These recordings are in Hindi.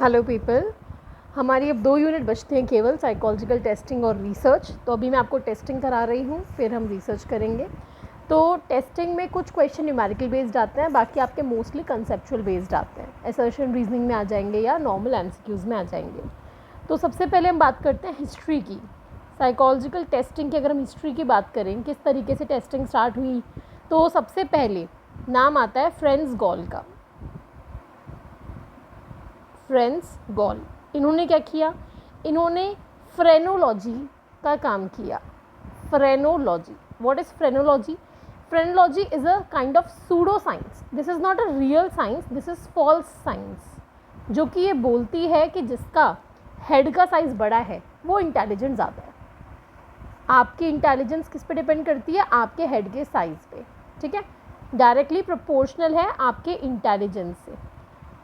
हेलो पीपल, हमारी अब 2 यूनिट बचते हैं केवल, साइकोलॉजिकल टेस्टिंग और रिसर्च। तो अभी मैं आपको टेस्टिंग करा रही हूँ, फिर हम रिसर्च करेंगे। तो टेस्टिंग में कुछ क्वेश्चन न्यूमेरिकल बेस्ड आते हैं, बाकी आपके मोस्टली कंसेप्चुअल बेस्ड आते हैं, असर्शन रीजनिंग में आ जाएंगे या नॉर्मल एमसीक्यूज़ में आ जाएंगे। तो सबसे पहले हम बात करते हैं हिस्ट्री की। साइकोलॉजिकल टेस्टिंग की अगर हम हिस्ट्री की बात करें, किस तरीके से टेस्टिंग स्टार्ट हुई, तो सबसे पहले नाम आता है फ्रेंड्स गॉल का। फ्रेंड्स गॉल, इन्होंने क्या किया, इन्होंने फ्रेनोलॉजी का काम किया। Phrenology, what is phrenology? Phrenology is a kind of pseudo science. This is not a real science, this is false science, जो कि ये बोलती है कि जिसका हेड का साइज़ बड़ा है वो इंटेलिजेंट ज़्यादा है। आपकी इंटेलिजेंस किस पे डिपेंड करती है? आपके हेड के साइज़ पे, ठीक है। डायरेक्टली प्रोपोर्शनल है आपके इंटेलिजेंस से।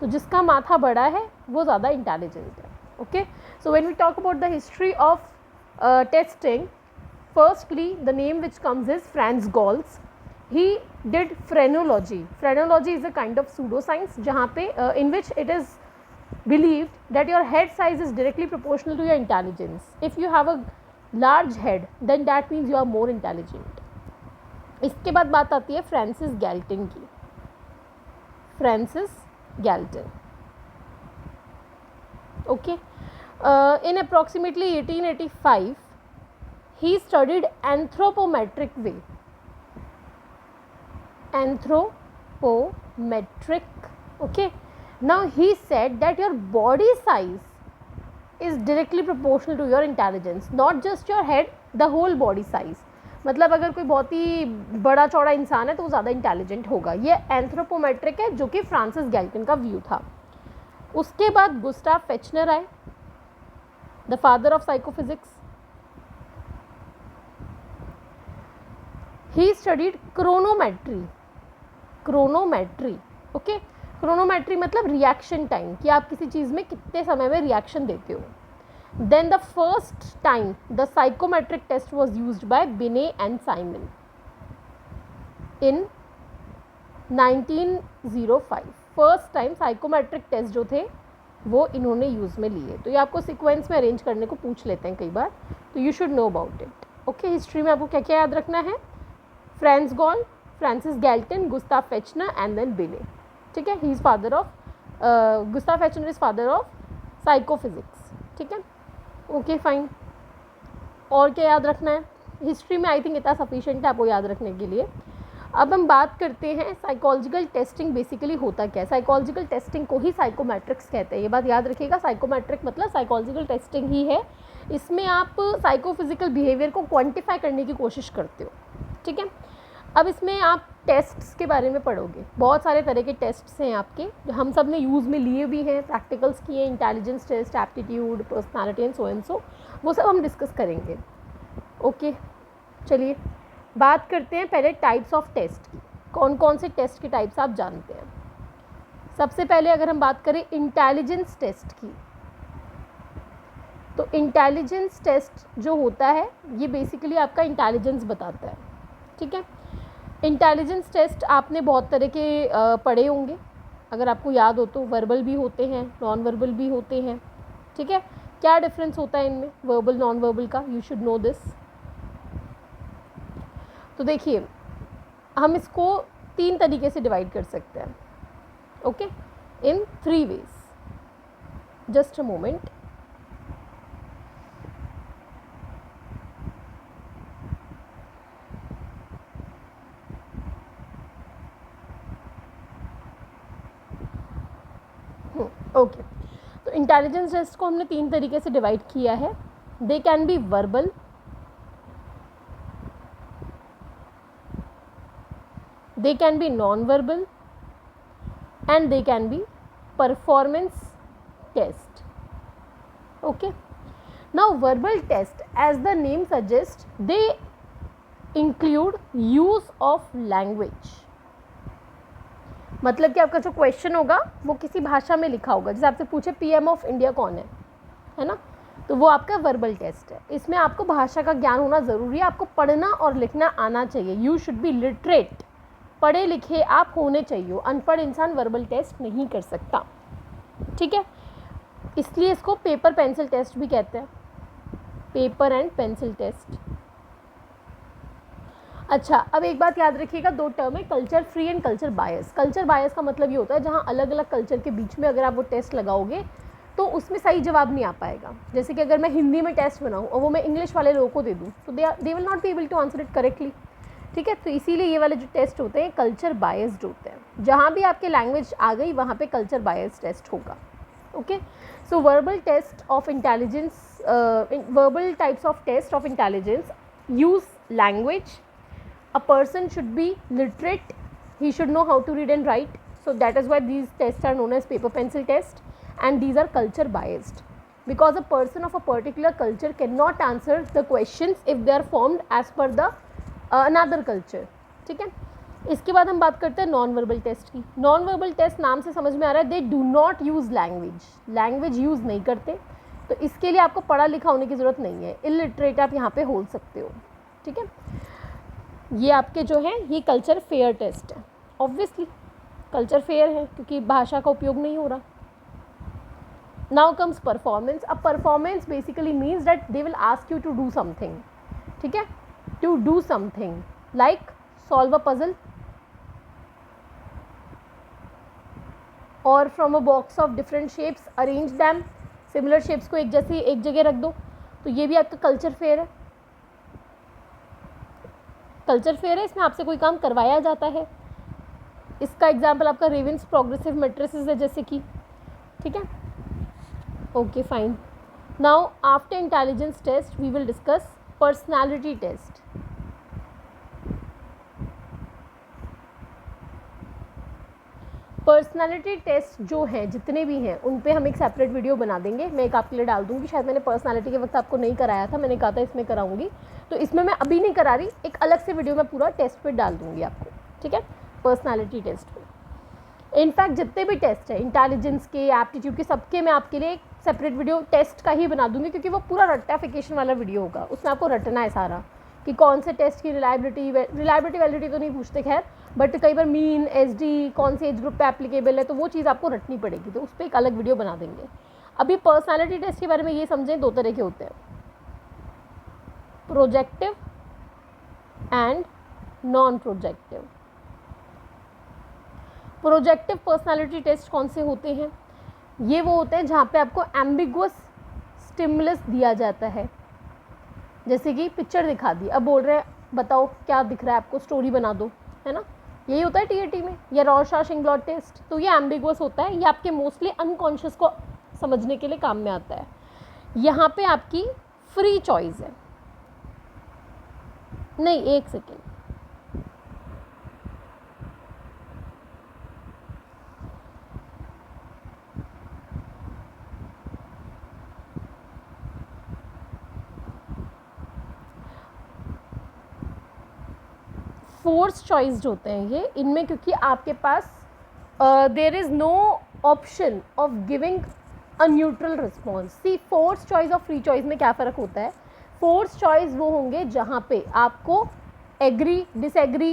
तो जिसका माथा बड़ा है वो ज़्यादा इंटेलिजेंट है। Okay, so when we talk about the history of testing, firstly the name which comes is Franz Gall's. He did phrenology. Phrenology is a kind of pseudo science जहाँ पे in which it is believed that your head size is directly proportional to your intelligence. If you have a large head, then that means you are more intelligent. इसके बाद बात आती है फ्रांसिस गैल्टन की। Francis Galton, okay, in approximately 1885 he studied anthropometric way. Anthropometric, okay. Now he said that your body size is directly proportional to your intelligence, not just your head, the whole body size. मतलब अगर कोई बहुत ही बड़ा चौड़ा इंसान है तो वो ज़्यादा इंटेलिजेंट होगा। ये एंथ्रोपोमेट्रिक है, जो कि फ्रांसिस गैल्टन का व्यू था। उसके बाद गुस्टाव फेचनर आए, the father of psychophysics. He studied chronometry. Chronometry, okay. Chronometry मतलब रिएक्शन टाइम, कि आप किसी चीज़ में कितने समय में रिएक्शन देते हो। Then the first time the psychometric test was used by Binet and Simon in 1905. First time psychometric test जो थे वो इन्होंने यूज़ में लिए। तो ये आपको सीक्वेंस में अरेंज करने को पूछ लेते हैं कई बार, तो you should know about it. Okay, history में आपको क्या क्या याद रखना है? Franz Gall, Francis Galton, Gustav Fechner and then Binet, ठीक है। He is father of Gustav Fechner is father of psychophysics, ठीक है। ओके फाइन, और क्या याद रखना है? हिस्ट्री में आई थिंक इतना सफिशिएंट है आपको याद रखने के लिए। अब हम बात करते हैं साइकोलॉजिकल टेस्टिंग बेसिकली होता क्या है। साइकोलॉजिकल टेस्टिंग को ही साइकोमेट्रिक्स कहते हैं, ये बात याद रखिएगा। साइकोमेट्रिक मतलब साइकोलॉजिकल टेस्टिंग ही है। इसमें आप साइकोफिजिकल बिहेवियर को क्वान्टिफाई करने की कोशिश करते हो, ठीक है। अब इसमें आप टेस्ट्स के बारे में पढ़ोगे, बहुत सारे तरह के टेस्ट्स हैं आपके, जो हम सब ने यूज़ में लिए भी हैं, प्रैक्टिकल्स किए, intelligence test, aptitude, personality and so, वो सब हम डिस्कस करेंगे। ओके, चलिए बात करते हैं पहले टाइप्स ऑफ टेस्ट की। कौन कौन से टेस्ट के टाइप्स आप जानते हैं? सबसे पहले अगर हम बात करें इंटेलिजेंस टेस्ट की, तो इंटेलिजेंस टेस्ट जो होता है ये बेसिकली आपका इंटेलिजेंस बताता है, ठीक है। इंटेलिजेंस टेस्ट आपने बहुत तरह के पढ़े होंगे, अगर आपको याद हो तो। वर्बल भी होते हैं, नॉन वर्बल भी होते हैं, ठीक है। क्या डिफरेंस होता है इनमें वर्बल नॉन वर्बल का? You should no this. तो देखिए, हम इसको 3 तरीके से डिवाइड कर सकते हैं, okay, in 3 ways. Just a moment. Okay, तो इंटेलिजेंस टेस्ट को हमने 3 तरीके से डिवाइड किया है। They can be verbal, they can be non-verbal, and they can be performance test. Okay, now verbal test, as the name suggests, they include use of language. मतलब कि आपका जो क्वेश्चन होगा वो किसी भाषा में लिखा होगा। जैसे आपसे पूछे पीएम ऑफ इंडिया कौन है ना, तो वो आपका वर्बल टेस्ट है। इसमें आपको भाषा का ज्ञान होना ज़रूरी है, आपको पढ़ना और लिखना आना चाहिए। यू शुड बी लिटरेट, पढ़े लिखे आप होने चाहिए। अनपढ़ इंसान वर्बल टेस्ट नहीं कर सकता, ठीक है। इसलिए इसको पेपर पेंसिल टेस्ट भी कहते हैं, पेपर एंड पेंसिल टेस्ट। अच्छा, अब एक बात याद रखिएगा, दो टर्म है, culture free and culture bias. Culture bias का मतलब ये होता है जहाँ अलग अलग कल्चर के बीच में अगर आप वो टेस्ट लगाओगे तो उसमें सही जवाब नहीं आ पाएगा। जैसे कि अगर मैं हिंदी में टेस्ट बनाऊँ और वो मैं इंग्लिश वाले लोगों को दे दूँ तो they will not be able to answer it correctly. ठीक है, तो इसीलिए ये वाले जो टेस्ट होते हैं कल्चर बायस्ड होते हैं। जहाँ भी आपके लैंग्वेज आ गई वहाँ पे कल्चर बायस्ड टेस्ट होगा। Okay, so verbal test of intelligence, verbal types of test of intelligence use language. A person should be literate, he should know how to read and write, so that is why these tests are known as paper pencil test, and these are culture biased because a person of a particular culture cannot answer the questions if they are formed as per the another culture। ठीक है, इसके बाद हम बात करते हैं नॉन वर्बल टेस्ट की। नॉन वर्बल टेस्ट नाम से समझ में आ रहा है they do not use language, language use नहीं करते, तो इसके लिए आपको पढ़ा लिखा होने की ज़रूरत नहीं है, इलिटरेट आप यहाँ पे हो सकते हो। ठीक है, ये आपके जो है ये कल्चर फेयर टेस्ट है। ऑब्वियसली कल्चर फेयर है क्योंकि भाषा का उपयोग नहीं हो रहा। Now comes performance. अब performance basically means that they will ask you to do something. ठीक है, to do something like solve a puzzle और from a box of different shapes arrange them. Similar shapes को एक जैसे एक जगह रख दो, तो ये भी आपका कल्चर फेयर है। कल्चर फेयर है, इसमें आपसे कोई काम करवाया जाता है। इसका एग्जाम्पल आपका रेवेंस प्रोग्रेसिव मैट्रिसेस है जैसे कि। ठीक है, okay fine. Now after intelligence test we will discuss personality test. Personality test जो हैं जितने भी हैं उन पे हम एक सेपरेट वीडियो बना देंगे, मैं एक आपके लिए डाल दूंगी। शायद मैंने पर्सनालिटी के वक्त आपको नहीं कराया था, मैंने कहा था इसमें कराऊंगी, तो इसमें मैं अभी नहीं करा रही, एक अलग से वीडियो मैं पूरा टेस्ट पे डाल दूंगी आपको। ठीक है, पर्सनालिटी टेस्ट पे इनफैक्ट जितने भी टेस्ट हैं इंटेलिजेंस के, एप्टीट्यूड के, सबके मैं आपके लिए एक सेपरेट वीडियो टेस्ट का ही बना दूंगी क्योंकि वो पूरा रट्टाफिकेशन वाला वीडियो होगा। उसमें आपको रटना है सारा कि कौन से टेस्ट की रिलायबिलिटी वैलिडिटी तो नहीं पूछते खैर, बट कई बार मीन, एसडी, कौन से एज ग्रुप पे एप्लीकेबल है, तो वो चीज़ आपको रटनी पड़ेगी, तो उस पर एक अलग वीडियो बना देंगे। अभी पर्सनालिटी टेस्ट के बारे में ये समझें, दो तरह के होते हैं, projective and non projective. Projective personality test कौन से होते हैं? ये वो होते हैं जहाँ पे आपको एम्बिगुअस स्टिमुलस दिया जाता है, जैसे कि पिक्चर दिखा दी, अब बोल रहे हैं बताओ क्या दिख रहा है आपको, स्टोरी बना दो, है ना, यही होता है टीएटी में, या रॉर्शॉश ब्लॉट टेस्ट। तो ये एम्बिगुअस होता है, ये आपके मोस्टली अनकॉन्शियस को समझने के लिए काम में आता है। यहाँ पे आपकी फ्री चॉइस है, नहीं एक सेकेंड, फोर्स चॉइस्ड होते हैं ये, इनमें क्योंकि आपके पास there is no option of giving a neutral response. सी फोर्स चॉइस और फ्री चॉइस में क्या फ़र्क होता है? फोर्स चॉइस वो होंगे जहाँ पे आपको agree, disagree,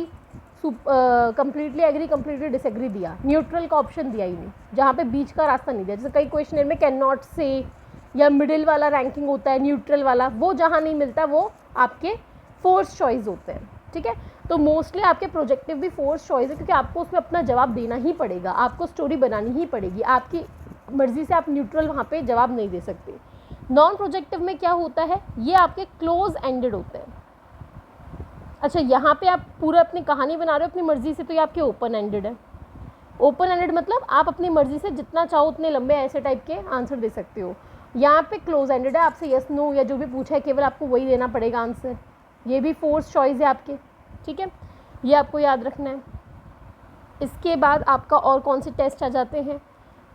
completely agree, completely disagree दिया, न्यूट्रल का ऑप्शन दिया ही नहीं, जहाँ पे बीच का रास्ता नहीं दिया। जैसे कई क्वेश्चन में कैन नॉट से या मिडिल वाला रैंकिंग होता है, न्यूट्रल वाला, वो जहाँ नहीं मिलता वो आपके फोर्स चॉइस होते हैं। ठीक है, तो मोस्टली आपके प्रोजेक्टिव भी फोर्स चॉइस है क्योंकि आपको उसमें अपना जवाब देना ही पड़ेगा, आपको स्टोरी बनानी ही पड़ेगी, आपकी मर्जी से आप न्यूट्रल वहाँ पे जवाब नहीं दे सकते। नॉन प्रोजेक्टिव में क्या होता है, ये आपके क्लोज एंडेड होते हैं। अच्छा, यहाँ पे आप पूरा अपनी कहानी बना रहे हो अपनी मर्जी से, तो ये आपके ओपन एंडेड है। ओपन एंडेड मतलब आप अपनी मर्जी से जितना चाहो उतने लंबे ऐसे टाइप के आंसर दे सकते हो। यहाँ पे क्लोज एंडेड है, आपसे यस नो या जो भी पूछा है केवल आपको वही देना पड़ेगा आंसर, ये भी फोर्स चॉइस है आपके। ठीक है, ये आपको याद रखना है। इसके बाद आपका और कौन से टेस्ट आ जाते हैं,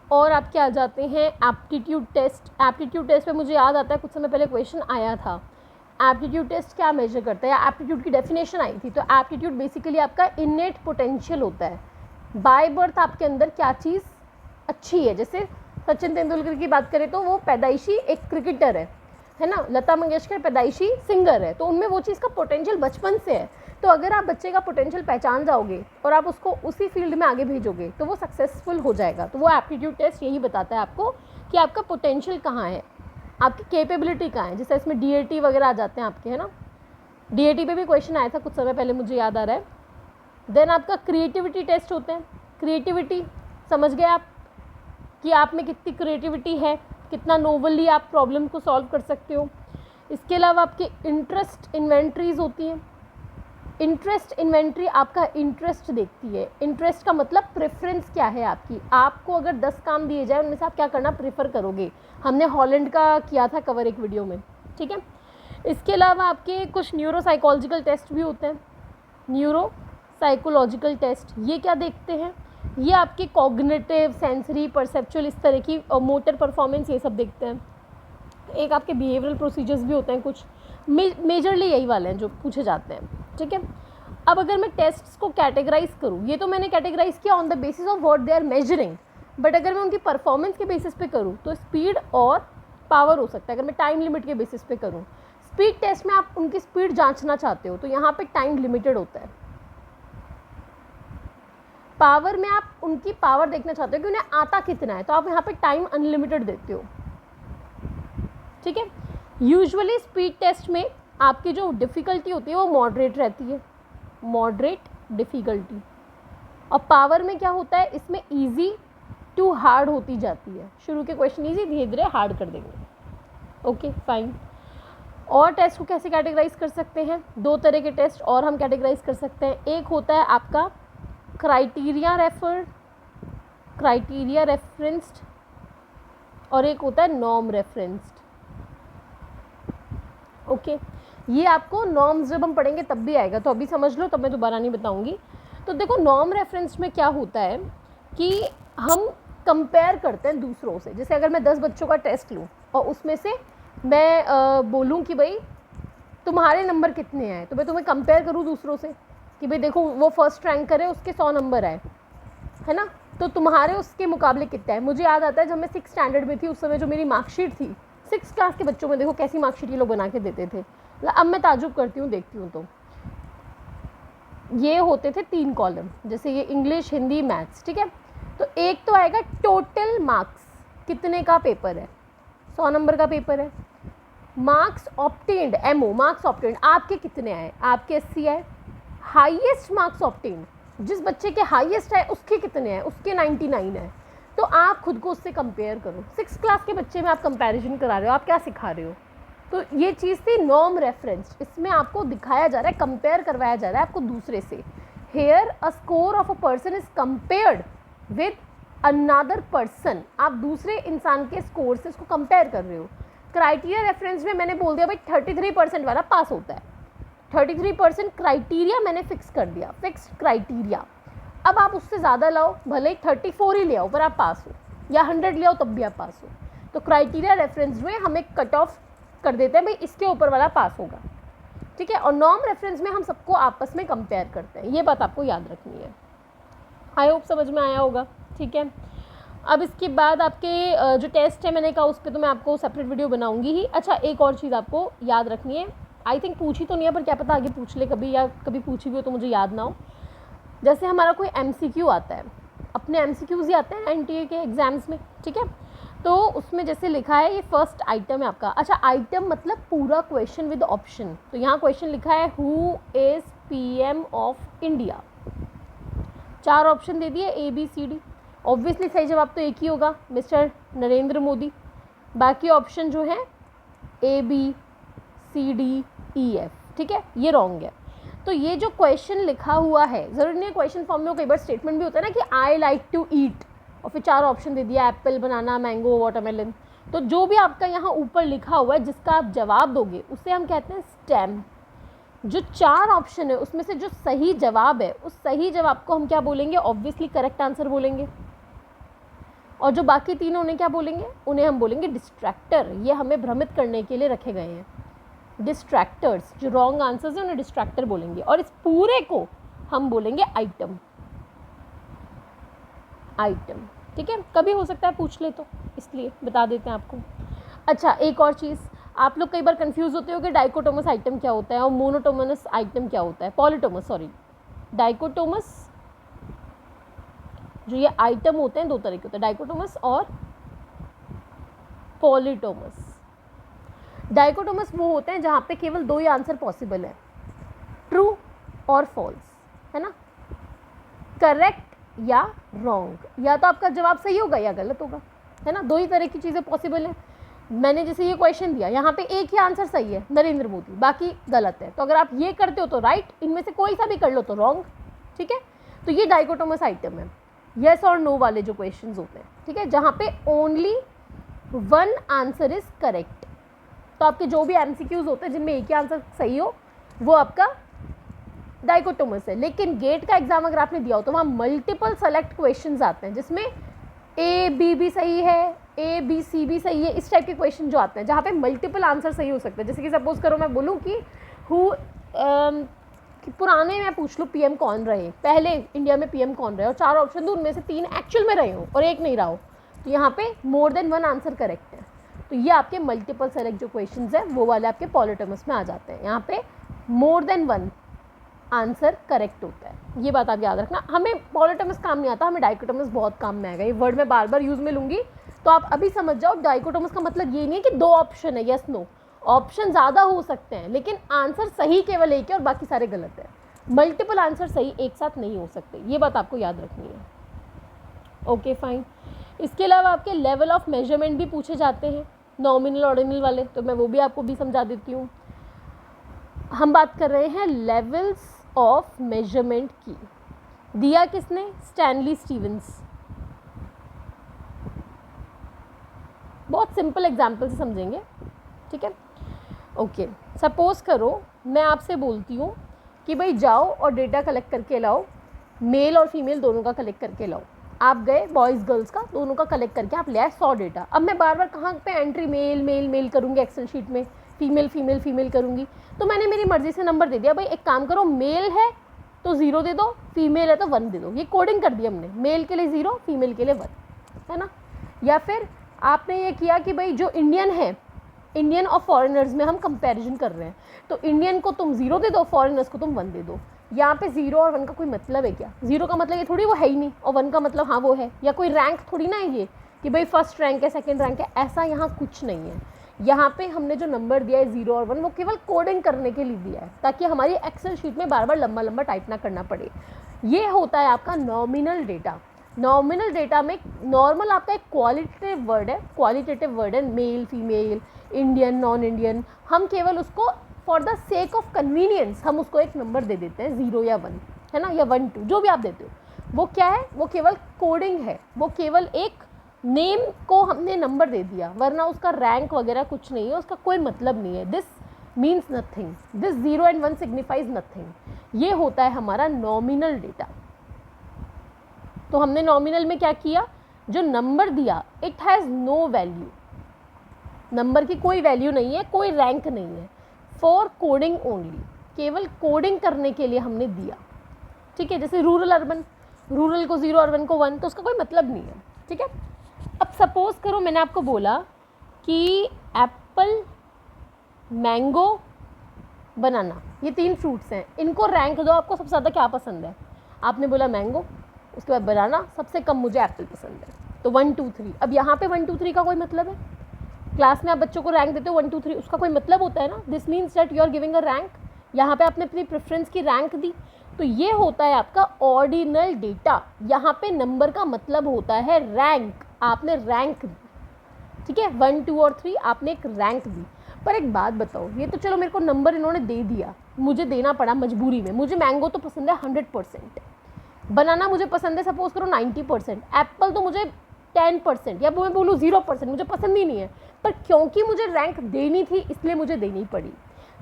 और आपके आ जाते हैं एप्टीट्यूड टेस्ट। एप्टीट्यूड टेस्ट पे मुझे याद आता है कुछ समय पहले क्वेश्चन आया था, एप्टीट्यूड टेस्ट क्या मेजर करता है, एप्टीट्यूड की डेफिनेशन आई थी। तो एप्टीट्यूड बेसिकली आपका इनेट पोटेंशियल होता है, बाय बर्थ आपके अंदर क्या चीज़ अच्छी है। जैसे सचिन तेंदुलकर की बात करें तो वो पैदाइशी एक क्रिकेटर है ना, लता मंगेशकर पैदाइशी सिंगर है, तो उनमें वो चीज़ का पोटेंशियल बचपन से है। तो अगर आप बच्चे का पोटेंशियल पहचान जाओगे और आप उसको उसी फील्ड में आगे भेजोगे तो वो सक्सेसफुल हो जाएगा। तो वो एप्टीट्यूड टेस्ट यही बताता है आपको कि आपका पोटेंशियल कहाँ है, आपकी कैपेबिलिटी कहाँ है। जैसे इसमें DAT वगैरह आ जाते हैं आपके, है ना। DAT पे भी क्वेश्चन आया था कुछ समय पहले, मुझे याद आ रहा है। देन आपका क्रिएटिविटी टेस्ट होते हैं। क्रिएटिविटी समझ गए आप कि आप में कितनी क्रिएटिविटी है, कितना नोवली आप प्रॉब्लम को सॉल्व कर सकते हो। इसके अलावा आपके इंटरेस्ट इन्वेंट्रीज होती हैं। इंटरेस्ट इन्वेंट्री आपका इंटरेस्ट देखती है। इंटरेस्ट का मतलब प्रेफरेंस क्या है आपकी। आपको अगर 10 काम दिए जाए उनमें से आप क्या करना प्रेफर करोगे। हमने हॉलैंड का किया था कवर एक वीडियो में, ठीक है। इसके अलावा आपके कुछ न्यूरो साइकोलॉजिकल टेस्ट भी होते हैं। न्यूरो साइकोलॉजिकल टेस्ट ये क्या देखते हैं, ये आपके कॉग्निटिव, सेंसरी, परसेप्चुअल, इस तरह की मोटर परफॉर्मेंस ये सब देखते हैं। एक आपके बिहेवियरल प्रोसीजर्स भी होते हैं कुछ, मेजरली यही वाले हैं जो पूछे जाते हैं, ठीक है। अब अगर मैं टेस्ट्स को कैटेगराइज करूँ, ये तो मैंने कैटेगराइज किया on the basis of what they are measuring, but अगर मैं उनकी परफॉर्मेंस के बेसिस पे करूँ तो स्पीड और पावर हो सकता है। अगर मैं टाइम लिमिट के बेसिस पे करूँ, स्पीड टेस्ट में आप उनकी स्पीड जांचना चाहते हो तो यहाँ पे टाइम लिमिटेड होता है। पावर में आप उनकी पावर देखना चाहते हो कि उन्हें आता कितना है, तो आप यहाँ पे टाइम अनलिमिटेड देते हो, ठीक है। यूजुअली स्पीड टेस्ट में आपकी जो डिफ़िकल्टी होती है वो मॉडरेट रहती है, मॉडरेट डिफ़िकल्टी। और पावर में क्या होता है, इसमें इजी टू हार्ड होती जाती है। शुरू के क्वेश्चन इजी, धीरे धीरे हार्ड कर देंगे। Okay fine. और टेस्ट को कैसे कैटेगराइज कर सकते हैं, 2 तरह के टेस्ट और हम कैटेगराइज कर सकते हैं। एक होता है आपका क्राइटेरिया रेफर्ड, क्राइटेरिया रेफरेंस्ड, और एक होता है नॉर्म रेफरेंस्ड। ओके ये आपको नॉर्म्स जब हम पढ़ेंगे तब भी आएगा, तो अभी समझ लो, तब मैं दोबारा नहीं बताऊंगी। तो देखो नॉर्म रेफरेंस में क्या होता है कि हम कंपेयर करते हैं दूसरों से। जैसे अगर मैं 10 बच्चों का टेस्ट लूँ और उसमें से मैं बोलूँ कि भाई तुम्हारे नंबर कितने आए, तो मैं तुम्हें कंपेयर करूँ दूसरों से कि भाई देखो वो फर्स्ट रैंक करे, उसके 100 नंबर आए, है ना, तो तुम्हारे उसके मुकाबले कितना है। मुझे याद आता है जब मैं 6th स्टैंडर्ड में थी उस समय जो मेरी मार्कशीट थी, 6th क्लास के बच्चों में देखो कैसी मार्कशीट ये लोग बना के देते थे। अब मैं ताजुब करती हूँ, देखती हूँ, तो ये होते थे 3 कॉलम, जैसे ये इंग्लिश, हिंदी, मैथ्स, ठीक है। तो एक तो आएगा टोटल मार्क्स, कितने का पेपर है, 100 नंबर का पेपर है। Marks obtained, MO marks obtained, आपके कितने आए, आपके 80 आए। हाईएस्ट मार्क्स ऑब्टेन्ड, जिस बच्चे के हाईएस्ट है उसके कितने हैं, उसके 99 है। तो आप खुद को उससे कंपेयर करो। 6th क्लास के बच्चे में आप कंपैरिजन करा रहे हो, आप क्या सिखा रहे हो। तो ये चीज़ थी नॉर्म रेफरेंस, इसमें आपको दिखाया जा रहा है, कंपेयर करवाया जा रहा है आपको दूसरे से। Here a score of a person is compared with another person, आप दूसरे इंसान के स्कोर से इसको कंपेयर कर रहे हो। क्राइटेरिया रेफरेंस में मैंने बोल दिया भाई 33% वाला पास होता है, 33% क्राइटेरिया मैंने फिक्स कर दिया, फिक्स्ड क्राइटेरिया। अब आप उससे ज़्यादा लाओ, भले ही 34 ही ले आओ पर आप पास हो, या 100 ले आओ तब भी आप पास हो। तो क्राइटेरिया रेफरेंस में हम एक कट ऑफ कर देते हैं भाई इसके ऊपर वाला पास होगा, ठीक है। और नॉर्म रेफरेंस में हम सबको आपस में कंपेयर करते हैं, ये बात आपको याद रखनी है। आई होप समझ में आया होगा, ठीक है। अब इसके बाद आपके जो टेस्ट है मैंने कहा उस पर तो मैं आपको सेपरेट वीडियो बनाऊंगी ही। अच्छा एक और चीज़ आपको याद रखनी है, आई थिंक पूछी तो नहीं है पर क्या पता आगे पूछ ले कभी, या कभी पूछी भी हो तो मुझे याद ना हो। जैसे हमारा कोई MCQ आता है, अपने MCQs ही आते हैं NTA के एग्ज़ाम्स में, ठीक है। तो उसमें जैसे लिखा है ये फर्स्ट आइटम है आपका। अच्छा आइटम मतलब पूरा क्वेश्चन विद ऑप्शन। तो यहाँ क्वेश्चन लिखा है who is PM of India, 4 option दे दिए ABCD। ऑब्वियसली सही जवाब तो एक ही होगा, मिस्टर नरेंद्र मोदी। बाकी ऑप्शन जो है ABCDEF, ठीक है, ये रॉन्ग है। तो ये जो क्वेश्चन लिखा हुआ है, ज़रूरी नहीं है क्वेश्चन फॉर्म में, कई बार स्टेटमेंट भी होता है ना कि आई लाइक टू ईट, और फिर 4 ऑप्शन दे दिया, एप्पल, बनाना, मैंगो, वाटरमेलन। तो जो भी आपका यहाँ ऊपर लिखा हुआ है जिसका आप जवाब दोगे उसे हम कहते हैं स्टेम। जो 4 ऑप्शन है उसमें से जो सही जवाब है उस सही जवाब को हम क्या बोलेंगे, ऑब्वियसली करेक्ट आंसर बोलेंगे। और जो बाकी तीनों उन्हें क्या बोलेंगे, उन्हें हम बोलेंगे डिस्ट्रैक्टर। ये हमें भ्रमित करने के लिए रखे गए हैं, डिस्ट्रैक्टर्स। जो रॉन्ग आंसर्स हैं उन्हें डिस्ट्रैक्टर बोलेंगे, और इस पूरे को हम बोलेंगे आइटम, आइटम, ठीक है। कभी हो सकता है पूछ ले तो इसलिए बता देते हैं आपको। अच्छा एक और चीज़, आप लोग कई बार कंफ्यूज होते हो कि डाइकोटोमस आइटम क्या होता है और मोनोटोमस आइटम क्या होता है, पॉलीटोमस, सॉरी, डाइकोटोमस जो ये आइटम होते हैं दो तरह के होते हैं, डाइकोटोमस और पॉलीटोमस। डाइकोटोमस वो होते हैं जहाँ पे केवल दो ही आंसर पॉसिबल है, ट्रू और फॉल्स, है ना, करेक्ट या रॉन्ग, या तो आपका जवाब सही होगा या गलत होगा, है ना, दो ही तरह की चीज़ें पॉसिबल है। मैंने जैसे ये क्वेश्चन दिया, यहाँ पे एक ही आंसर सही है, नरेंद्र मोदी, बाकी गलत है, तो अगर आप ये करते हो तो राइट, इनमें से कोई सा भी कर लो तो रॉन्ग, ठीक है। तो ये डाइकोटोमस आइटम है, येस और नो वाले जो क्वेश्चंस होते हैं, ठीक है, जहाँ पे only one answer is correct. तो आपके जो भी एमसीक्यूज होते हैं जिनमें एक ही आंसर सही हो वो आपका डाइकोटोमस है। लेकिन गेट का एग्जाम अगर आपने दिया हो तो वहाँ मल्टीपल सेलेक्ट क्वेश्चंस आते हैं जिसमें ए बी भी सही है, ए बी सी भी सही है, इस टाइप के क्वेश्चन जो आते हैं जहाँ पे मल्टीपल आंसर सही हो सकते हैं। जैसे कि सपोज करो मैं बोलूँ कि पुराने मैं पूछ लूँ पीएम कौन रहे, पहले इंडिया में पीएम कौन रहे, और चार ऑप्शन दूँ उनमें से तीन एक्चुअल में रहे हो और एक नहीं रहा हो, तो यहाँ पे more than one answer correct है। तो ये आपके मल्टीपल सेलेक्ट जो क्वेश्चन है वो वाले आपके पॉलीटोमस में आ जाते हैं। यहाँ पे more than one answer correct होता है, ये बात आप याद रखना। हमें पॉलीटोमस काम नहीं आता, हमें डाइकोटोमस बहुत काम में आएगा। ये वर्ड मैं बार बार यूज़ में लूँगी तो आप अभी समझ जाओ, डाइकोटोमस का मतलब ये नहीं है कि दो ऑप्शन है, यस नो, ऑप्शन ज़्यादा हो सकते हैं लेकिन आंसर सही केवल एक है और बाकी सारे गलत है। मल्टीपल आंसर सही एक साथ नहीं हो सकते, ये बात आपको याद रखनी है। Okay fine. इसके अलावा आपके लेवल ऑफ मेजरमेंट भी पूछे जाते हैं, नॉमिनल ऑर्डिनल वाले, तो मैं वो भी आपको भी समझा देती हूँ। हम बात कर रहे हैं लेवल्स ऑफ मेजरमेंट की। दिया किसने? Stanley Stevens. बहुत सिंपल एग्जाम्पल से समझेंगे, ठीक है। ओके, सपोज करो मैं आपसे बोलती हूँ कि भाई जाओ और डेटा कलेक्ट करके लाओ, मेल और फीमेल दोनों का कलेक्ट करके लाओ। आप गए, बॉयज़ गर्ल्स का दोनों का कलेक्ट करके आप ले आए 100 डेटा। अब मैं बार बार कहाँ पे एंट्री मेल मेल मेल करूँगी, एक्सेल शीट में फीमेल फीमेल फीमेल करूँगी, तो मैंने मेरी मर्ज़ी से नंबर दे दिया। भाई एक काम करो, मेल है तो 0 दे दो, फीमेल है तो 1 दे दो। ये कोडिंग कर दी हमने, मेल के लिए 0, फीमेल के लिए 1, है ना। या फिर आपने ये किया कि भाई जो इंडियन है, इंडियन और फॉरेनर्स में हम कंपैरिजन कर रहे हैं, तो इंडियन को तुम 0 दे दो, फॉरेनर्स को तुम 1 दे दो। यहाँ पे 0 और 1 का कोई मतलब है क्या? 0 का मतलब ये थोड़ी वो है ही नहीं, और 1 का मतलब हाँ वो है, या कोई रैंक थोड़ी ना है ये कि भाई फर्स्ट रैंक है सेकंड रैंक है, ऐसा यहाँ कुछ नहीं है। यहाँ पे हमने जो नंबर दिया है 0 और 1 वो केवल कोडिंग करने के लिए दिया है, ताकि हमारी एक्सेल शीट में बार बार लंबा लंबा टाइप ना करना पड़े। ये होता है आपका नॉमिनल डेटा। नॉमिनल डेटा में नॉर्मल आपका एक क्वालिटेटिव वर्ड है, male female, Indian non Indian. हम केवल उसको for the sake of convenience हम उसको एक नंबर दे देते हैं, 0 या 1, है ना, या 1 2 जो भी आप देते हो। वो क्या है? वो केवल कोडिंग है, वो केवल एक नेम को हमने नंबर दे दिया, वरना उसका रैंक वगैरह कुछ नहीं है, उसका कोई मतलब नहीं है। This means nothing, this 0 and 1 signifies nothing. ये होता है हमारा नॉमिनल डेटा। तो हमने नॉमिनल में क्या किया? जो नंबर दिया it has no value, number की कोई वैल्यू नहीं है, कोई रैंक नहीं है, फॉर कोडिंग ओनली, केवल कोडिंग करने के लिए हमने दिया, ठीक है। जैसे रूरल अर्बन, रूरल को 0 और 1 को 1, तो उसका कोई मतलब नहीं है, ठीक है। अब सपोज करो मैंने आपको बोला कि एप्पल, मैंगो, बनाना, ये 3 फ्रूट्स हैं, इनको रैंक दो, आपको सबसे ज़्यादा क्या पसंद है? आपने बोला मैंगो, उसके बाद बनाना, सबसे कम मुझे एप्पल पसंद है, तो 1 2 3। अब यहाँ पे 1 2 3 का कोई मतलब है? क्लास में आप बच्चों को रैंक देते हो 1 2 3, उसका कोई मतलब होता है ना? This means that you are giving a rank. यहाँ पे आपने अपनी प्रेफरेंस की रैंक दी, तो ये होता है आपका ऑर्डिनल डेटा। यहाँ पे नंबर का मतलब होता है रैंक, आपने रैंक दी, ठीक है। 1 2 और 3 आपने एक रैंक दी। पर एक बात बताओ, ये तो चलो मेरे को नंबर इन्होंने दे दिया, मुझे देना पड़ा मजबूरी में। मुझे मैंगो तो पसंद है 100%, बनाना मुझे पसंद है सपोज करो 90%, एप्पल तो मुझे 10%, या मैं बोलूँ 0% मुझे पसंद ही नहीं है, पर क्योंकि मुझे रैंक देनी थी इसलिए मुझे देनी पड़ी।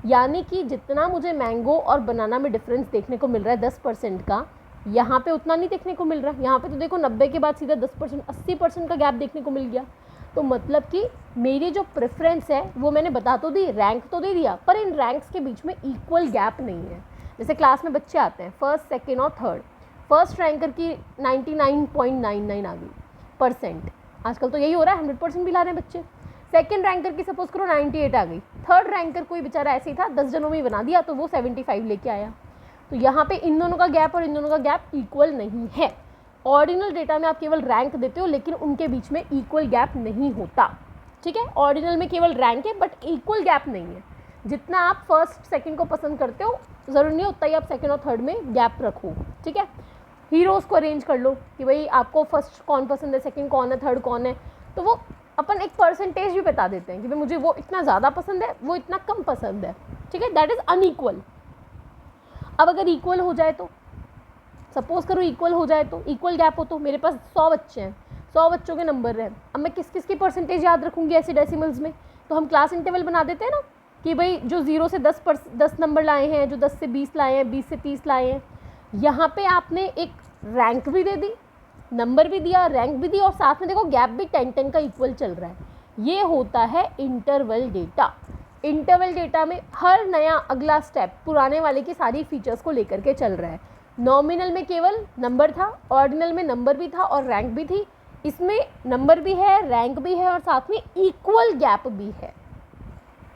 यानी कि जितना मुझे मैंगो और बनाना में डिफरेंस देखने को मिल रहा है 10% का, यहाँ पे उतना नहीं देखने को मिल रहा है। यहाँ पे तो देखो 90 के बाद सीधा 10%, 80% का गैप देखने को मिल गया। तो मतलब कि मेरी जो प्रेफरेंस है वो मैंने बता तो दी, रैंक तो दे दिया, पर इन रैंक्स के बीच में इक्वल गैप नहीं है। जैसे क्लास में बच्चे आते हैं फर्स्ट सेकेंड और थर्ड, फर्स्ट रैंकर की 99.99 आ गई %, आजकल तो यही हो रहा है, 100% भी ला रहे हैं बच्चे। सेकंड रैंकर की सपोज करो 98 आ गई, थर्ड रैंकर कोई बेचारा ऐसे ही था 10 जनों में ही बना दिया तो वो 75 लेके आया। तो यहाँ पे इन दोनों का गैप और इन दोनों का गैप इक्वल नहीं है। ऑर्डिनल डेटा में आप केवल रैंक देते हो लेकिन उनके बीच में इक्वल गैप नहीं होता, ठीक है। ऑर्डिनल में केवल रैंक है बट इक्वल गैप नहीं है। जितना आप फर्स्ट सेकंड को पसंद करते हो ज़रूरी नहीं उतना ही आप सेकंड और थर्ड में गैप रखो, ठीक है। हीरोज़ को अरेंज कर लो कि भाई आपको फर्स्ट कौन पसंद है, सेकंड कौन है, थर्ड कौन है, तो वो अपन एक परसेंटेज भी बता देते हैं कि भाई मुझे वो इतना ज़्यादा पसंद है, वो इतना कम पसंद है, ठीक है। That is unequal. अब अगर इक्वल हो जाए तो सपोज करो इक्वल हो जाए तो इक्वल गैप हो तो मेरे पास 100 बच्चे हैं, 100 बच्चों के नंबर हैं, अब मैं किस किस की परसेंटेज याद रखूँगी ऐसे डेसिमल्स में? तो हम क्लास इंटरवल बना देते हैं ना कि भाई जो 0 से 10 नंबर लाए हैं, जो 10 से 20 लाए हैं, 20 से 30 लाए हैं, यहाँ पे आपने एक रैंक भी दे दी, नंबर भी दिया, रैंक भी दी और साथ में देखो गैप भी 10-10 का इक्वल चल रहा है। ये होता है इंटरवल डेटा। इंटरवल डेटा में हर नया अगला स्टेप पुराने वाले की सारी फीचर्स को लेकर के चल रहा है। नॉमिनल में केवल नंबर था, ऑर्डिनल में नंबर भी था और रैंक भी थी, इसमें नंबर भी है, रैंक भी है और साथ में इक्वल गैप भी है।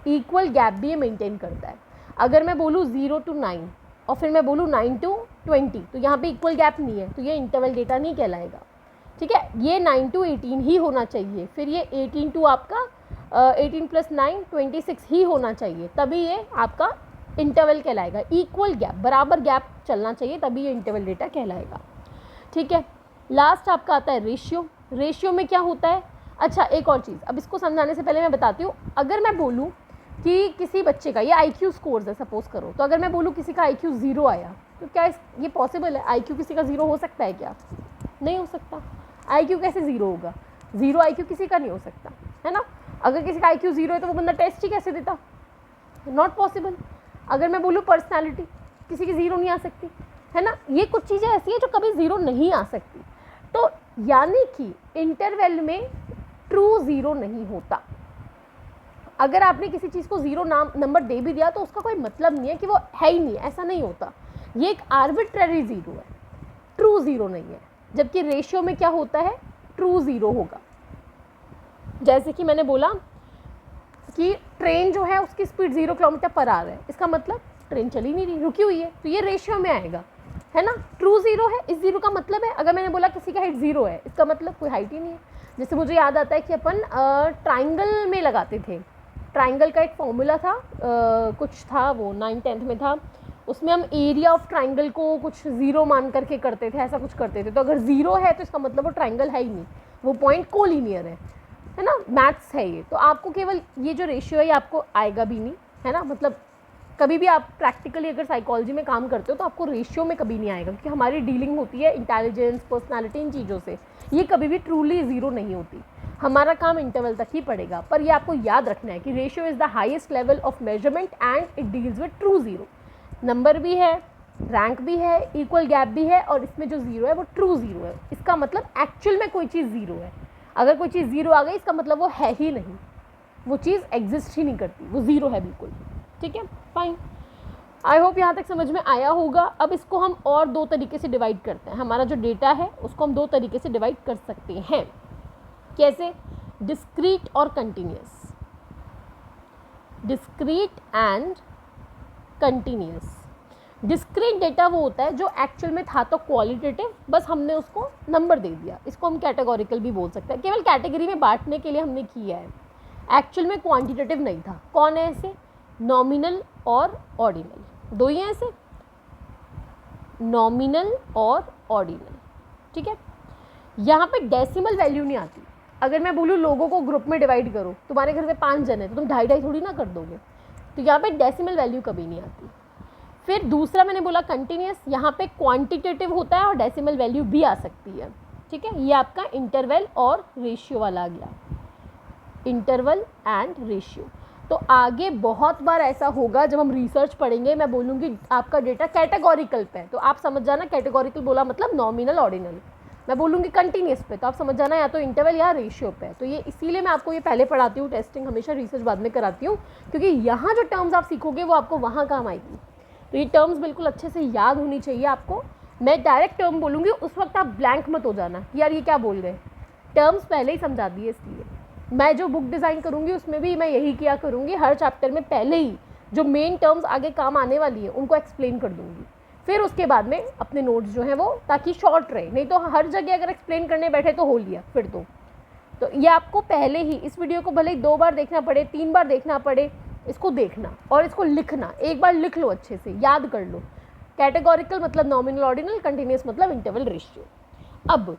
इक्वल गैप भी ये मेंटेन करता है। अगर मैं बोलूँ 0 to 9 और फिर मैं बोलूँ 9 to 20 तो यहाँ पे इक्वल गैप नहीं है, तो ये इंटरवल डेटा नहीं कहलाएगा, ठीक है। ये 9 to 18 ही होना चाहिए, फिर ये 18 to आपका 18 + 9 26 ही होना चाहिए, तभी ये आपका इंटरवल कहलाएगा। इक्वल गैप, बराबर गैप चलना चाहिए, तभी ये इंटरवल डेटा कहलाएगा, ठीक है। लास्ट आपका आता है रेशियो। रेशियो में क्या होता है? अच्छा एक और चीज़, अब इसको समझाने से पहले मैं बताती हूँ। अगर मैं बोलूँ कि किसी बच्चे का ये IQ स्कोर्स है सपोज करो, तो अगर मैं बोलूँ किसी का IQ 0 आया तो क्या ये पॉसिबल है? IQ किसी का 0 हो सकता है क्या? नहीं हो सकता। IQ कैसे 0 होगा? 0 IQ किसी का नहीं हो सकता, है ना। अगर किसी का IQ 0 है तो वो बंदा टेस्ट ही कैसे देता? Not possible. अगर मैं बोलूँ पर्सनैलिटी, किसी की 0 नहीं आ सकती, है ना। ये कुछ चीज़ें ऐसी हैं जो कभी 0 नहीं आ सकती। तो यानी कि इंटरवल में ट्रू 0 नहीं होता। अगर आपने किसी चीज़ को 0 नंबर दे भी दिया तो उसका कोई मतलब नहीं है कि वो है ही नहीं, ऐसा नहीं होता। ये एक आर्बिट्ररी 0 है, ट्रू 0 नहीं है। जबकि रेशियो में क्या होता है? ट्रू 0 होगा। जैसे कि मैंने बोला कि ट्रेन जो है उसकी स्पीड 0 किलोमीटर पर आवर है, इसका मतलब ट्रेन चली नहीं रही, रुकी हुई है, तो ये रेशियो में आएगा, है ना। ट्रू 0 है, इस 0 का मतलब है। अगर मैंने बोला किसी का हाइट 0 है, इसका मतलब कोई हाइट ही नहीं है। जैसे मुझे याद आता है कि अपन ट्राइंगल में लगाते थे, ट्राइंगल का एक फॉर्मूला था, कुछ था वो 9th-10th में था, उसमें हम एरिया ऑफ ट्राइंगल को कुछ 0 मान करके करते थे, ऐसा कुछ करते थे। तो अगर 0 है तो इसका मतलब वो ट्राइंगल है ही नहीं, वो पॉइंट कोलिनियर है ना। मैथ्स है ये। तो आपको केवल ये जो रेशियो है ये आपको आएगा भी नहीं, है ना। मतलब कभी भी आप प्रैक्टिकली अगर साइकोलॉजी में काम करते हो तो आपको रेशियो में कभी नहीं आएगा, क्योंकि हमारी डीलिंग होती है इंटेलिजेंस, पर्सनालिटी, इन चीज़ों से। ये कभी भी ट्रूली 0 नहीं होती। हमारा काम इंटरवल तक ही पड़ेगा। पर ये आपको याद रखना है कि ratio is the highest level of measurement and it deals with true 0। Number भी है, रैंक भी है, इक्वल गैप भी है और इसमें जो 0 है वो ट्रू 0 है। इसका मतलब एक्चुअल में कोई चीज़ 0 है। अगर कोई चीज़ 0 आ गई इसका मतलब वो है ही नहीं, वो चीज़ एग्जिस्ट ही नहीं करती, वो 0 है बिल्कुल, ठीक है। फाइन, आई होप यहाँ तक समझ में आया होगा। अब इसको हम और 2 तरीके से डिवाइड करते हैं। हमारा जो डेटा है उसको हम 2 तरीके से डिवाइड कर सकते हैं। कैसे? डिस्क्रीट और continuous. Discrete and continuous. Discrete data वो होता है जो एक्चुअल में था तो क्वालिटेटिव, बस हमने उसको नंबर दे दिया। इसको हम कैटेगोरिकल भी बोल सकते हैं, केवल कैटेगरी में बांटने के लिए हमने किया है। एक्चुअल में क्वांटिटेटिव नहीं था। कौन है ऐसे? नॉमिनल और ऑर्डिनल, 2 ही हैं ऐसे, नॉमिनल और ऑर्डिनल, ठीक है। यहाँ पे डेसिमल वैल्यू नहीं आती। अगर मैं बोलूँ लोगों को ग्रुप में डिवाइड करो, तुम्हारे घर में 5 जन है तो तुम 2.5 थोड़ी ना कर दोगे, तो यहाँ पे डेसिमल वैल्यू कभी नहीं आती। फिर दूसरा मैंने बोला कंटिन्यूस, यहाँ पे क्वांटिटेटिव होता है और डेसिमल वैल्यू भी आ सकती है, ठीक है। ये आपका इंटरवल और रेशियो वाला आ गया, इंटरवल एंड रेशियो। तो आगे बहुत बार ऐसा होगा जब हम रिसर्च पढ़ेंगे, मैं बोलूँगी आपका डेटा कैटेगोरिकल पे है तो आप समझ जाना कैटेगोरिकल बोला मतलब नॉमिनल ऑर्डिनल। मैं बोलूँगी कंटिन्यूस पे तो आप समझ जाना या तो इंटरवल या रेशियो पे। तो ये इसीलिए मैं आपको ये पहले पढ़ाती हूँ, टेस्टिंग हमेशा रिसर्च बाद में कराती हूँ, क्योंकि यहाँ जो टर्म्स आप सीखोगे वो आपको वहाँ काम आएगी। तो ये टर्म्स बिल्कुल अच्छे से याद होनी चाहिए आपको। मैं डायरेक्ट टर्म बोलूँगी, उस वक्त आप ब्लैंक मत हो जाना कि यार ये क्या बोल रहे हैं। टर्म्स पहले ही समझा दिए इसलिए, मैं जो बुक डिज़ाइन करूँगी उसमें भी मैं यही किया करूँगी, हर चैप्टर में पहले ही जो मेन टर्म्स आगे काम आने वाली है उनको एक्सप्लेन कर दूँगी, फिर उसके बाद में अपने नोट्स जो हैं वो, ताकि शॉर्ट रहे, नहीं तो हर जगह अगर एक्सप्लेन करने बैठे तो हो लिया फिर तो ये आपको पहले ही इस वीडियो को भले ही 2 बार देखना पड़े, 3 बार देखना पड़े, इसको देखना और इसको लिखना, एक बार लिख लो, अच्छे से याद कर लो। कैटेगोरिकल मतलब नॉमिनल ऑर्डिनल, कंटिन्यूस मतलब इंटरवल रेशियो। अब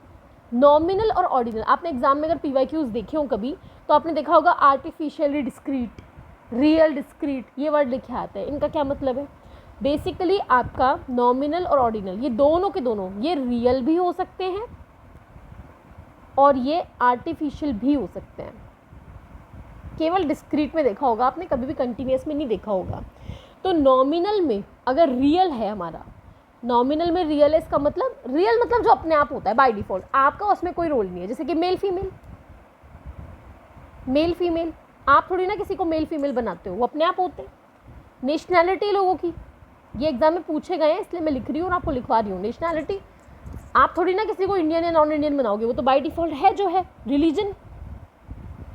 नॉमिनल और ऑर्डिनल, आपने एग्जाम में अगर PYQs देखे हो कभी तो आपने देखा होगा आर्टिफिशियली डिस्क्रीट, रियल डिस्क्रीट, ये वर्ड लिखे आते हैं। इनका क्या मतलब है? बेसिकली आपका नॉमिनल और ऑर्डिनल ये दोनों के दोनों, ये रियल भी हो सकते हैं और ये आर्टिफिशियल भी हो सकते हैं। केवल डिस्क्रीट में देखा होगा आपने, कभी भी कंटिन्यूस में नहीं देखा होगा। तो नॉमिनल में अगर रियल है हमारा, नॉमिनल में रियल है, इसका मतलब रियल मतलब जो अपने आप होता है बाय डिफ़ॉल्ट, आपका उसमें कोई रोल नहीं है। जैसे कि मेल फीमेल, मेल फीमेल, आप थोड़ी ना किसी को मेल फीमेल बनाते हो, वो अपने आप होते हैं। नेशनैलिटी लोगों की, ये एग्जाम में पूछे गए हैं इसलिए मैं लिख रही हूँ और आपको लिखवा रही हूँ। नेशनैलिटी, आप थोड़ी ना किसी को इंडियन या नॉन इंडियन बनाओगे, वो तो बाय डिफ़ॉल्ट है जो है। रिलीजन,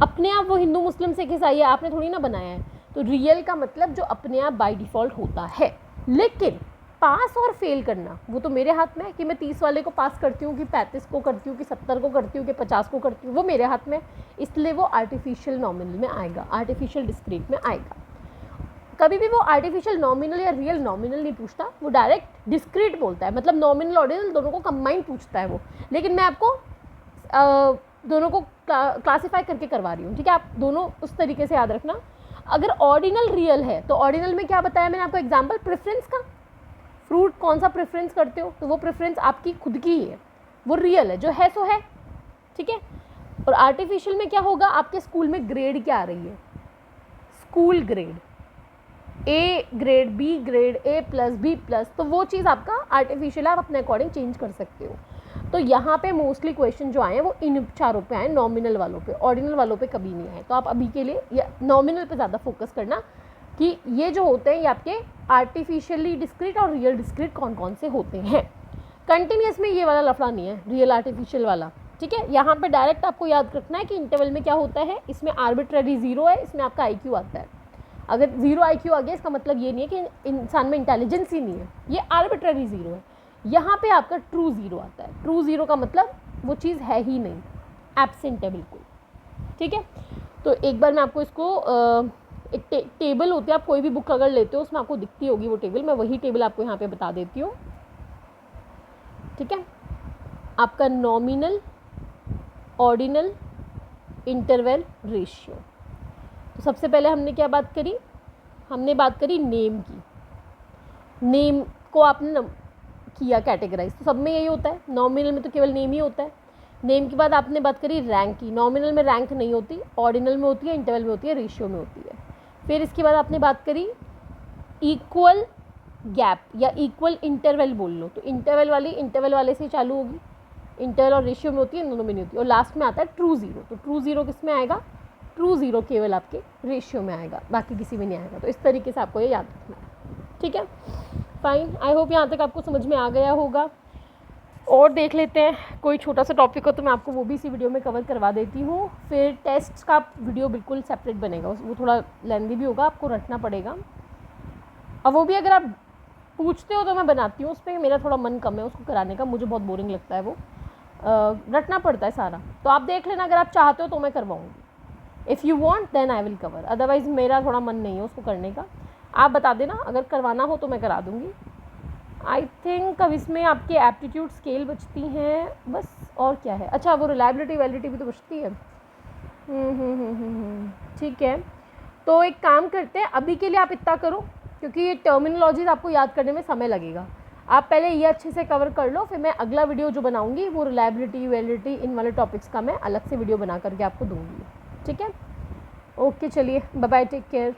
अपने आप वो हिंदू मुस्लिम सिख ईसाई है, आपने थोड़ी ना बनाया है। तो रियल का मतलब जो अपने आप बाय डिफ़ॉल्ट होता है। लेकिन पास और फेल करना वो तो मेरे हाथ में है कि मैं 30 वाले को पास करती हूँ कि 35 को करती हूँ कि 70 को करती हूँ कि 50 को करती हूँ, वो मेरे हाथ में, इसलिए वो आर्टिफिशियल नॉमिनल में आएगा, आर्टिफिशियल डिस्क्रीट में आएगा। कभी भी वो आर्टिफिशियल नॉमिनल या रियल नॉमिनल नहीं पूछता, वो डायरेक्ट डिस्क्रीट बोलता है, मतलब नॉमिनल ऑर्डिनल दोनों को कंबाइन पूछता है वो। लेकिन मैं आपको दोनों को क्लासीफाई करके करवा रही हूँ, ठीक है? आप दोनों उस तरीके से याद रखना। अगर ऑर्डिनल रियल है तो ऑर्डिनल में क्या बताया मैंने आपको एग्जाम्पल, प्रेफरेंस का, फ्रूट कौन सा प्रेफरेंस करते हो, तो वो प्रेफरेंस आपकी खुद की ही है, वो रियल है, जो है सो है, ठीक है? और आर्टिफिशियल में क्या होगा, आपके स्कूल में ग्रेड क्या आ रही है, school grade, A grade, B grade, A+, B+, तो वो चीज़ आपका आर्टिफिशियल आप अपने अकॉर्डिंग चेंज कर सकते हो। तो यहाँ पे मोस्टली क्वेश्चन जो आए हैं वो इन चारों पे आए, नॉमिनल वालों पे, ऑर्डिनल वालों पे कभी नहीं आए। तो आप अभी के लिए ये नॉमिनल पे ज़्यादा फोकस करना कि ये जो होते हैं ये आपके आर्टिफिशियली डिस्क्रीट और रियल डिस्क्रीट कौन कौन से होते हैं। कंटिन्यूस में ये वाला लफड़ा नहीं है, रियल आर्टिफिशियल वाला, ठीक है? यहाँ पे डायरेक्ट आपको याद रखना है कि इंटरवल में क्या होता है, इसमें आर्बिट्ररी 0 है, इसमें आपका IQ आता है। अगर 0 IQ आ गया इसका मतलब ये नहीं है कि इंसान में इंटेलिजेंस ही नहीं है, ये आर्बिट्ररी 0 है। यहाँ पे आपका ट्रू 0 आता है, ट्रू 0 का मतलब वो चीज़ है ही नहीं, एब्सेंट है बिल्कुल, ठीक है? तो एक बार मैं आपको इसको एक टेबल होती है, आप कोई भी बुक अगर लेते हो उसमें आपको दिखती होगी वो टेबल, मैं वही टेबल आपको यहाँ पे बता देती हूँ, ठीक है? आपका नॉमिनल, ऑर्डिनल, इंटरवल, रेशियो। तो सबसे पहले हमने क्या बात करी, हमने बात करी नेम की। नेम को आपने किया कैटेगराइज, तो सब में यही होता है, नॉमिनल में तो केवल नेम ही होता है। नेम के बाद आपने बात करी रैंक की, नॉमिनल में रैंक नहीं होती, ऑर्डिनल में होती है, इंटरवल में होती है, रेशियो में होती है। फिर इसके बाद आपने बात करी इक्वल गैप या इक्वल इंटरवल बोल लो, तो इंटरवल वाली इंटरवल वाले से चालू होगी, इंटरवल और रेशियो में होती है, दोनों में नहीं होती। और लास्ट में आता है ट्रू 0, तो ट्रू 0 किस में आएगा, ट्रू 0 केवल आपके रेशियो में आएगा, बाकी किसी में नहीं आएगा। तो इस तरीके से आपको ये याद रखना है, ठीक है? फाइन, आई होप यहाँ तक आपको समझ में आ गया होगा। और देख लेते हैं कोई छोटा सा टॉपिक हो तो मैं आपको वो भी इसी वीडियो में कवर करवा देती हूँ। फिर टेस्ट का वीडियो बिल्कुल सेपरेट बनेगा, वो थोड़ा लेंदी भी होगा, आपको रटना पड़ेगा। अब वो भी अगर आप पूछते हो तो मैं बनाती हूँ, उस पर मेरा थोड़ा मन कम है उसको कराने का, मुझे बहुत बोरिंग लगता है वो, रटना पड़ता है सारा। तो आप देख लेना, अगर आप चाहते हो तो मैं करवाऊँगी, if you want then I will cover, otherwise मेरा थोड़ा मन नहीं है उसको करने का। आप बता देना, अगर करवाना हो तो मैं करा दूँगी। आई थिंक अब इसमें आपके एप्टीट्यूड स्केल बचती हैं बस, और क्या है, अच्छा वो रिलायबिलिटी वैलिडिटी भी तो बचती है। ठीक है, तो एक काम करते हैं, अभी के लिए आप इतना करो क्योंकि ये टर्मिनोलॉजीज आपको याद करने में समय लगेगा। आप पहले ये अच्छे से कवर कर लो, फिर मैं अगला वीडियो जो बनाऊंगी वो रिलायबिलिटी वैलिडिटी इन वाले टॉपिक्स का मैं अलग से वीडियो बना करके आपको दूंगी, ठीक है? ओके, चलिए बाय बाय, टेक केयर।